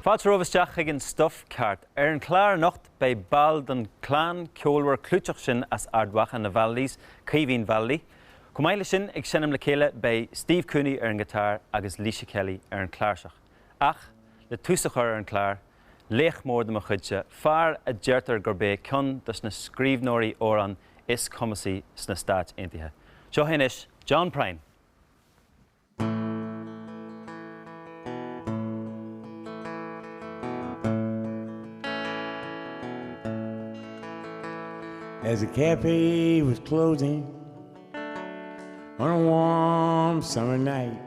Fáilte rovasteach ag an Stuif Ceart ar an clár nocht bei ball don clán ceolmhar clúteach sin as ardhacha na Valleys, Caoimhín Vallely. Cumáile sin ag sinnam le chéile bei Steve Cooney ar an gitar agus Laoise Kelly ar an clárseach. Ach, le túsach ar an clár, léach mór do mo chuidse, fear a deirtar gur bé cion dus na scríbhnóirí óran is cumasaí sna Stáit Aontaithe. Seo héinis, John Prine. As the cafe was closing on a warm summer night,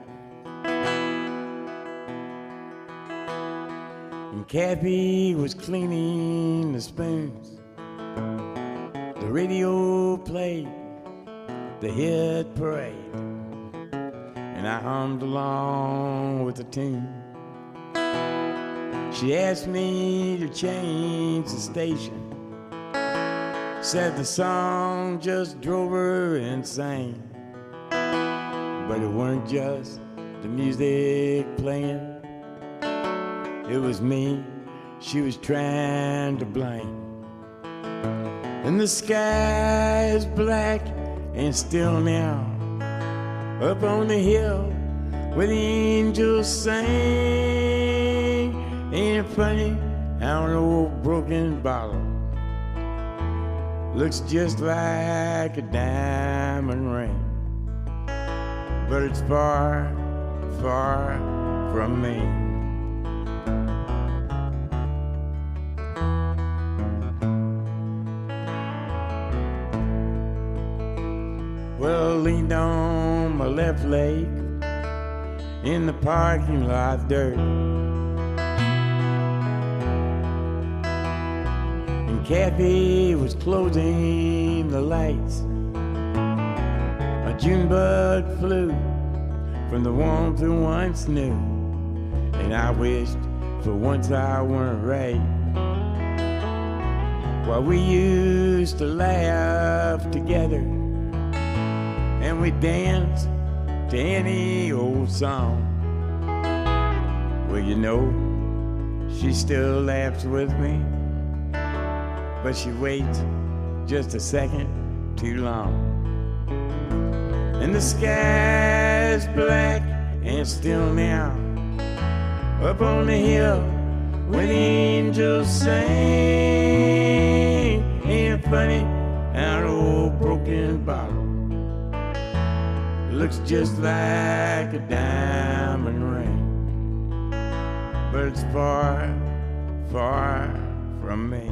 and Kathy was cleaning the spoons, the radio played the hit parade, and I hummed along with the tune. She asked me to change the station, said the song just drove her insane. But it weren't just the music playing, it was me she was trying to blame. And the sky is black and still now, up on the hill where the angels sing. Ain't it funny how an old broken bottle looks just like a diamond ring, but it's far, far from me. Well, I leaned on my left leg in the parking lot dirt, Kathy was closing the lights. A June bug flew from the warmth we once knew, and I wished for once I weren't right. While we used to laugh together, and we danced to any old song. Well, you know, she still laughs with me, but she waits just a second too long. And the sky's black and still now, up on the hill where the angels sing. Ain't it funny how an old broken bottle looks just like a diamond ring, but it's far, far from me.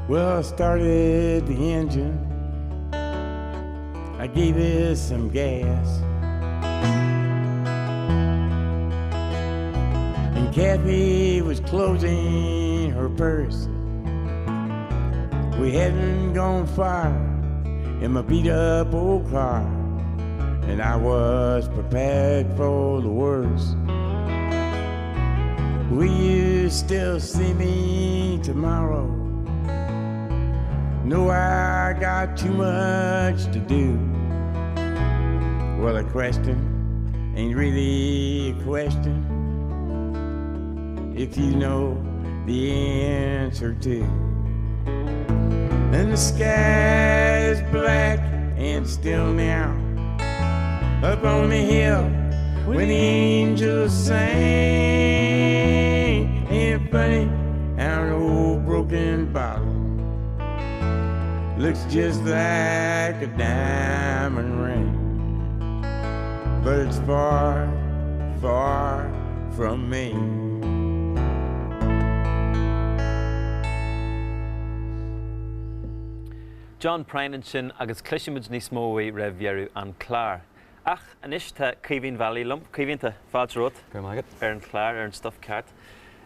Well, I started the engine, I gave it some gas, and Kathy was closing her purse. We hadn't gone far in my beat-up old car, and I was prepared for the worst. Will you still see me tomorrow? No, I got too much to do. Well, a question ain't really a question if you know the answer to. And the sky is black and still now, up on the hill where the angels sing. Ain't it funny how an old broken bottle looks just like a diamond ring, but it's far, far from me. John Prine sin agus cluisiimiid níos móí ra bhearú an Clár. Ach, anis tá Caoimhín Valley lump, Caoimhín tá fáilteót an Clár an Stuif Ceart.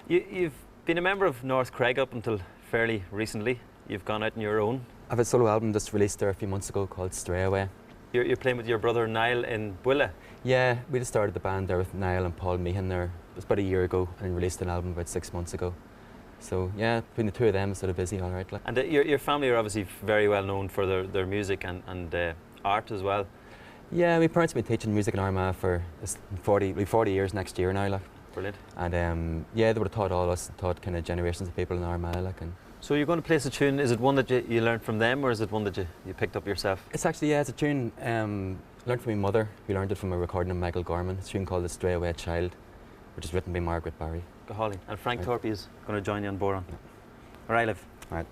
You've been a member of North Craig up until fairly recently. You've gone out on your own. I have a solo album just released there a few months ago called Stray Away. You're playing with your brother Niall in Buile. Yeah, we just started the band there with Niall and Paul Meehan there. It was about a year ago and released an album about 6 months ago. So yeah, between the two of them, it's sort of busy, all right. Like. And your family are obviously very well known for their music and art as well. Yeah, my parents have been teaching music in Armagh for 40 years next year now. Like. Brilliant. And yeah, they would have taught all us, taught kind of generations of people in Armagh. Like, and so you're going to place a tune, is it one that you learned from them or is it one that you picked up yourself? It's actually, yeah, it's a tune learned from my mother. We learned it from a recording of Michael Gorman. It's a tune called The Stray Away Child, which is written by Margaret Barry. Golly. And Frank Thorpe is going to join you on board on. Yeah. All right, Liv. All right.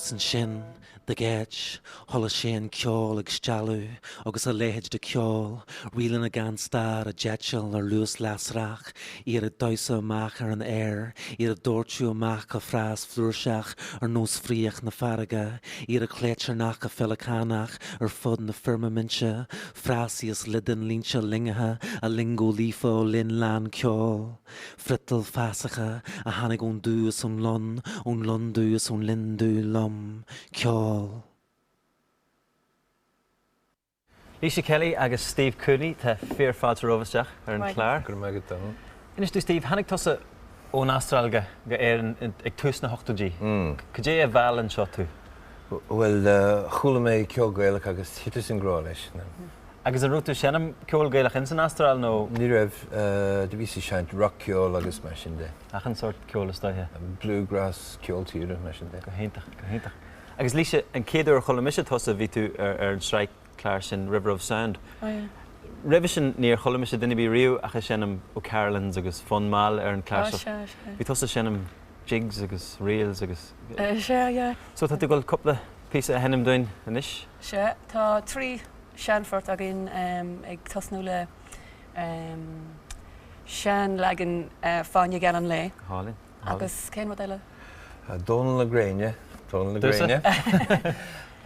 agus an sin de géit, thola sé an ceol ag stealú, agus a léhéid de ceol, rialann a gan star a jetseil ar luas lasrach, ar a doisa amach ar an air, ar a dúirtú amach a frás flúirseach ar nós fríoch na farige, ar a cléitirnach a felicánach ar fud na firmaminse, frásíos lidan línse lingathe a lingó lífa ó lin lán ceol, frital fásacha a hanig ón dúas ón lon dúas ón lindú lom, ceol. Lisa Kelly agus Steve Cooney tá fear fáilte rovasteach ar an chláir. Gur mai go dom. Inis tú Steve, hannig tosa ón astral go ag tús na hochtadí. Could you a bhealinn seo tú? Well, chula mé ceolgailach agus hitas an grá leis. Agus an rútú senam ceolgailach in san astral nó Ní raibh de bhí seint rock ceol agus mar sin de. achan sort ceolas dá he. Bluegrass ceoltíre mar sin de. Go héintach. Agus líse an céadú ar chola miise tosa ví tú ar an streik clár sin River of Sound. Ribh sin níor chola miise duine bí riú acha senam ó Carolins agus fun máil ar an clár. Bhí tosa senam jigs agus reels agus. So tá tú goil coppla písa a hennim doin inis? Se, tá trí seanfort agin ag tosnú le sean legan fáinne gan an le. Hálinn. Agus cén wat eile? Donal na Gréine. Donal na Dúsa? Gréine.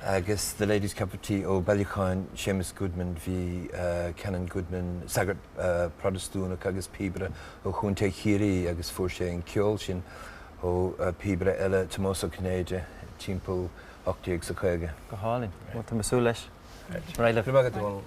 Agus the Ladies' Cup of Tea ó Ballycoin, Seamus Goodman hí Canon Goodman, sagart Protestúnach agus Pibra ó chunta chirí agus fuair sé an ceol sin ó Pibra eile Tomoso Cnéide, timppó 8 sa chuige. Go hálinn. Wat tá masú leis. Right, left. Rubagad Donal.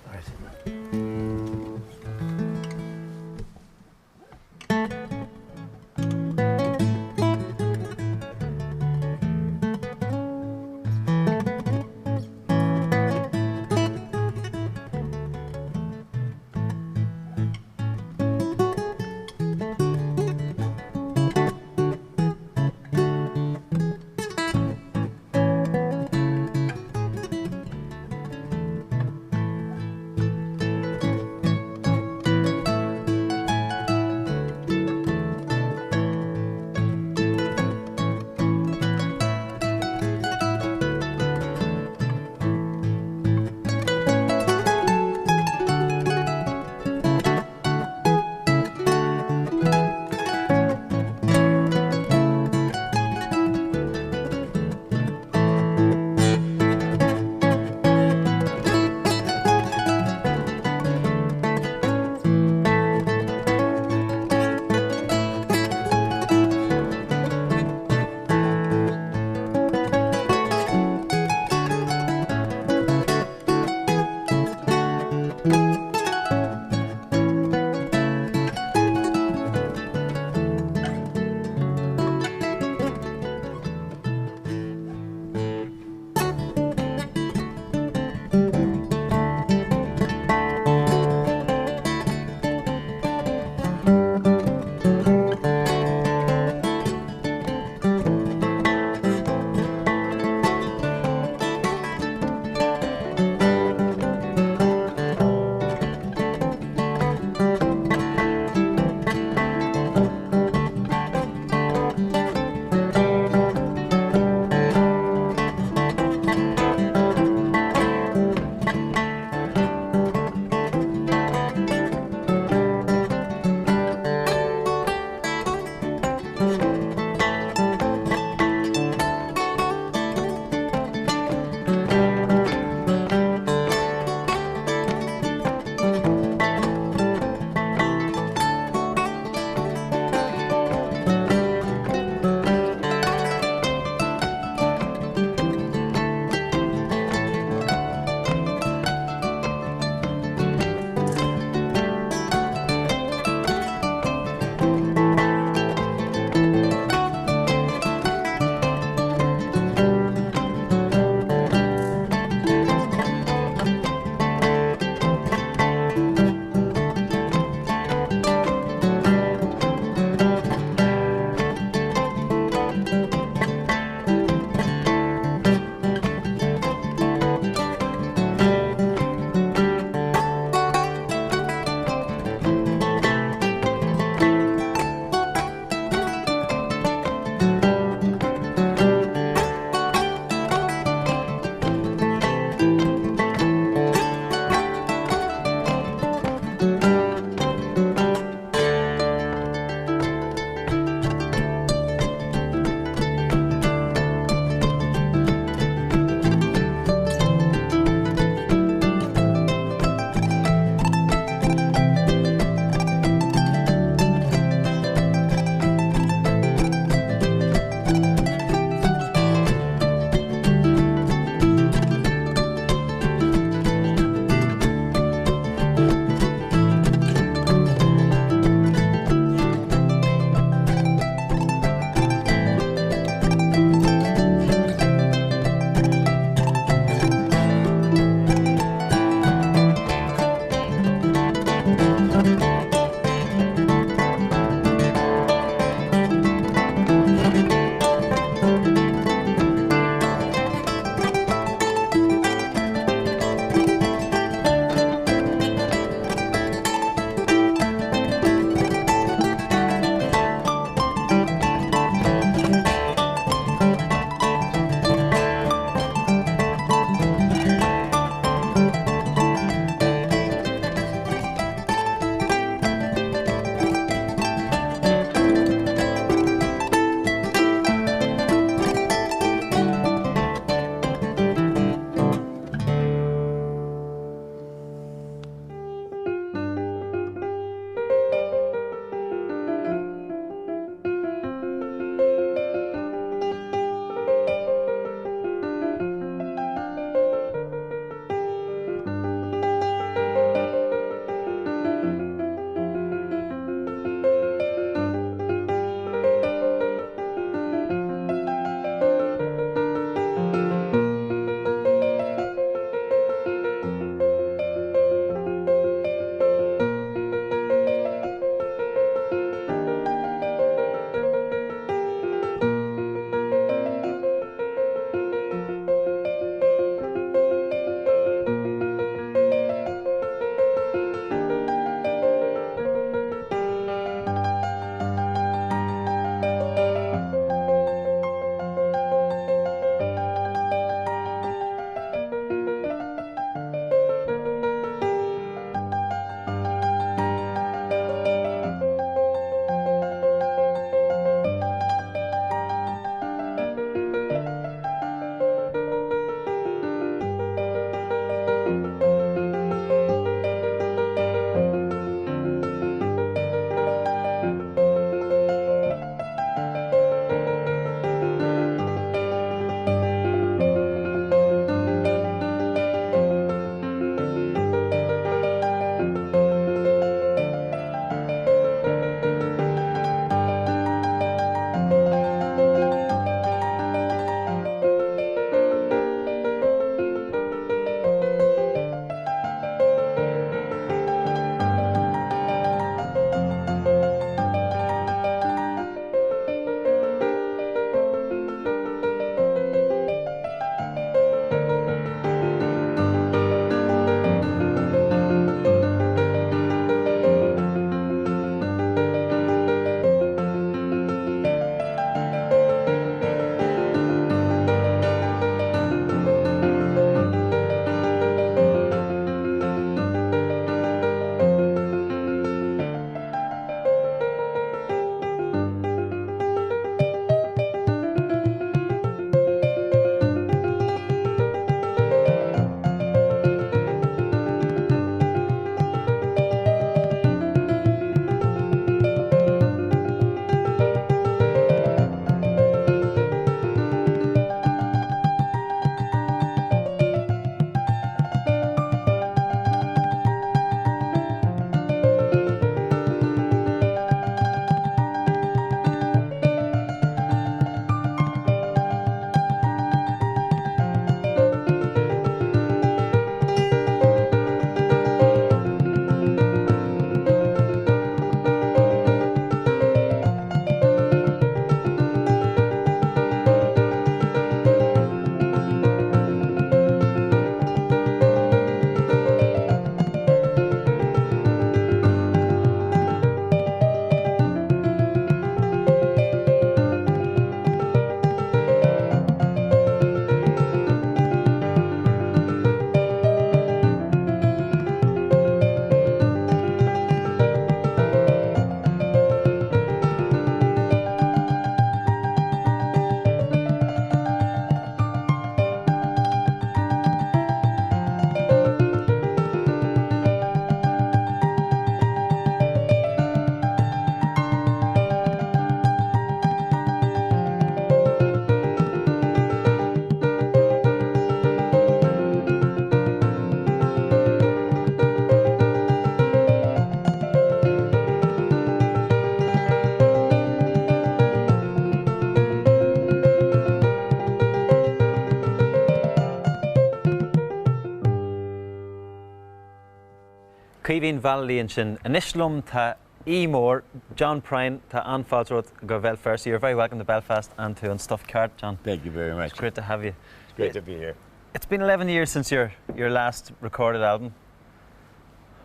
Caoimhín Valley and sin Inishlum ta Emor, John Prine ta Anfield Road go Belfast. You're very welcome to Belfast and to Stuif Ceart, John. Thank you very much. It's great to have you. It's great to be here. It's been 11 years since your last recorded album.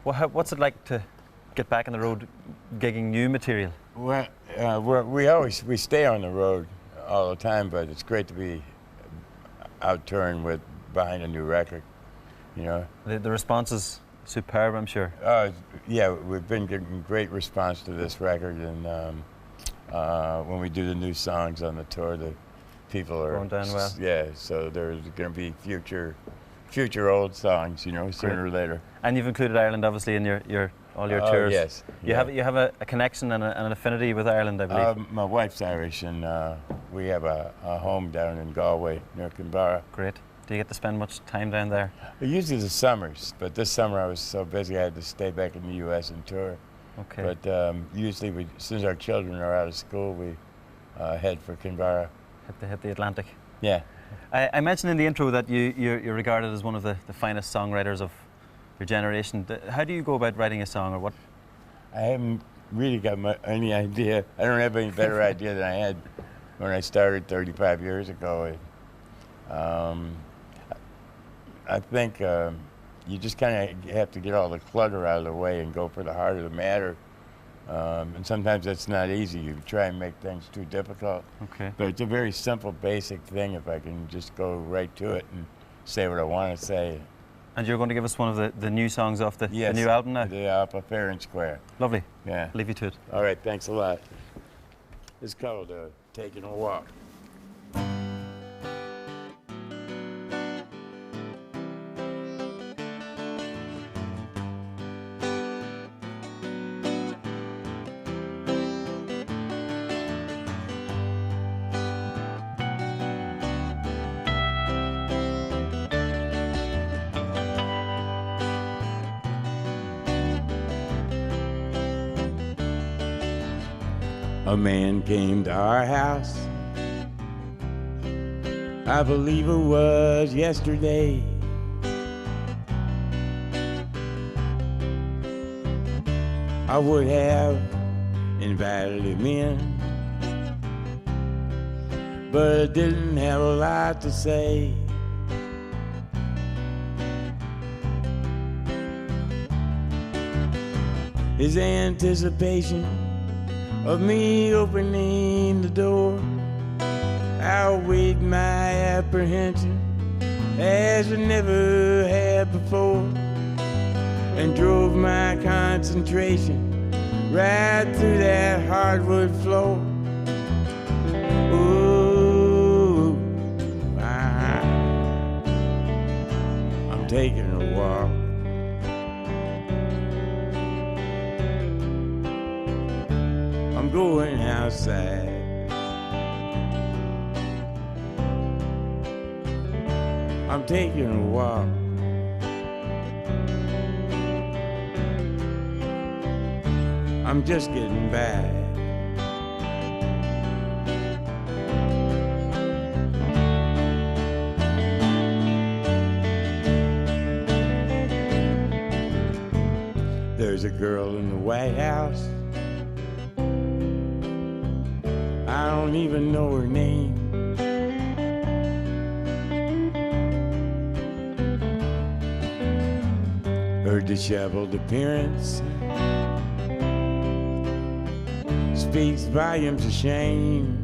What's it like to get back on the road gigging new material? Well, we stay on the road all the time, but it's great to be out touring behind a new record, you know. The response is superb, I'm sure. Yeah, we've been getting great response to this record, and when we do the new songs on the tour, the people are going down well. Yeah, so there's going to be future old songs, you know, sooner or later. And you've included Ireland, obviously, in all your tours. Yes. You have a connection and an affinity with Ireland, I believe. My wife's Irish, and we have a home down in Galway near Kinvara. Great. Do you get to spend much time down there? Usually the summers, but this summer I was so busy I had to stay back in the U.S. and tour. Okay. But usually, since our children are out of school, we head for Kinvara. Hit the Atlantic. Yeah. I mentioned in the intro that you're regarded as one of the finest songwriters of your generation. How do you go about writing a song, or what? I haven't really got any idea. I don't have any better idea than I had when I started 35 years ago. I think you just kind of have to get all the clutter out of the way and go for the heart of the matter. And sometimes that's not easy. You try and make things too difficult. Okay. But it's a very simple, basic thing if I can just go right to it and say what I want to say. And you're going to give us one of the new songs off the new album now? Yes, up a Fair and Square. Lovely. Yeah. Leave you to it. All right, thanks a lot. It's called Taking a Walk. A man came to our house, I believe it was yesterday. I would have invited him in, but I didn't have a lot to say. His anticipation of me opening the door outweighed my apprehension as I never had before, and drove my concentration right through that hardwood floor. Ooh, I'm taking a walk. I'm going outside. I'm taking a walk. I'm just getting by. There's a girl in the White House. I don't even know her name. Her disheveled appearance speaks volumes of shame.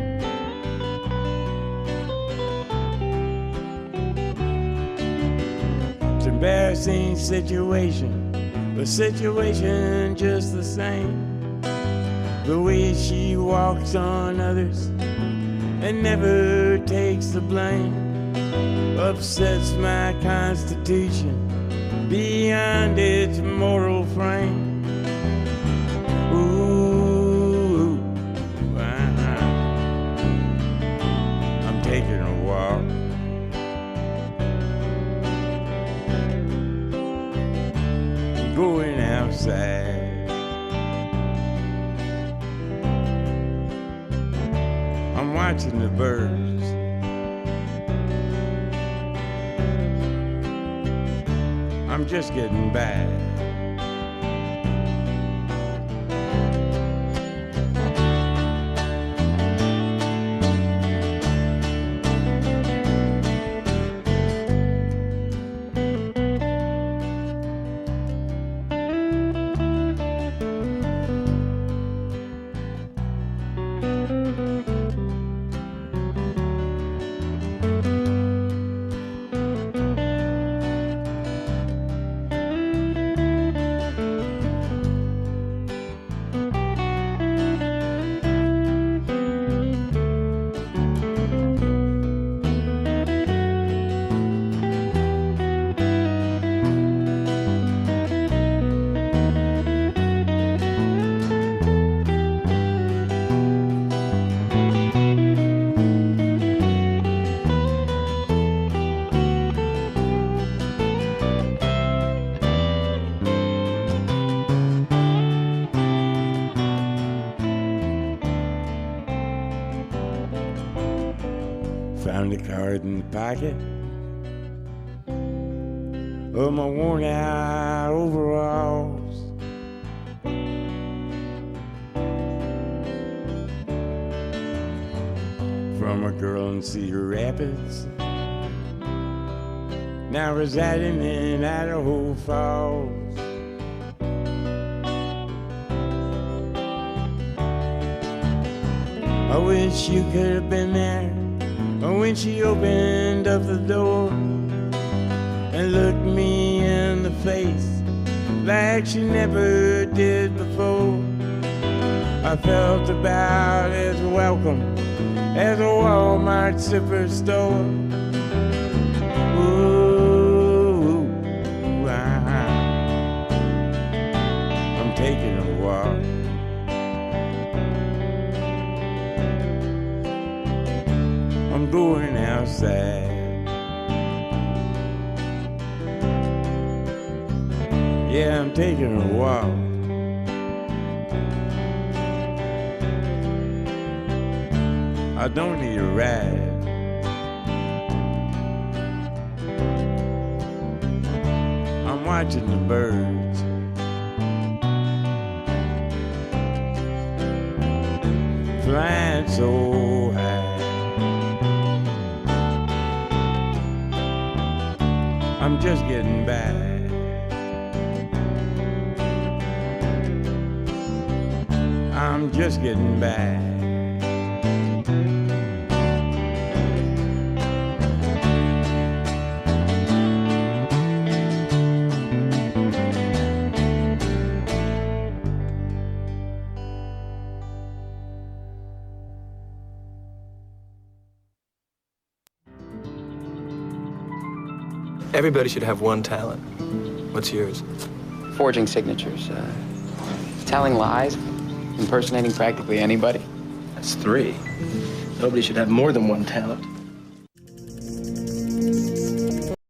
It's an embarrassing situation, but situation just the same. The way she walks on others and never takes the blame upsets my constitution beyond its moral frame. Ooh, I'm taking a walk. I'm going outside. I'm watching the birds. I'm just getting by. found a card in the pocket of my worn out overalls. From a girl in Cedar Rapids, now residing in Idaho Falls. I wish you could have been there when she opened up the door and looked me in the face like she never did before. I felt about as welcome as a Walmart superstore. Ooh, I'm taking a walk. I'm going outside. Yeah, I'm taking a walk. I don't need a ride. I'm watching the birds. Flying so high. I'm just getting by. I'm just getting by. Everybody should have one talent. What's yours? Forging signatures, telling lies, impersonating practically anybody. That's 3. Nobody should have more than one talent.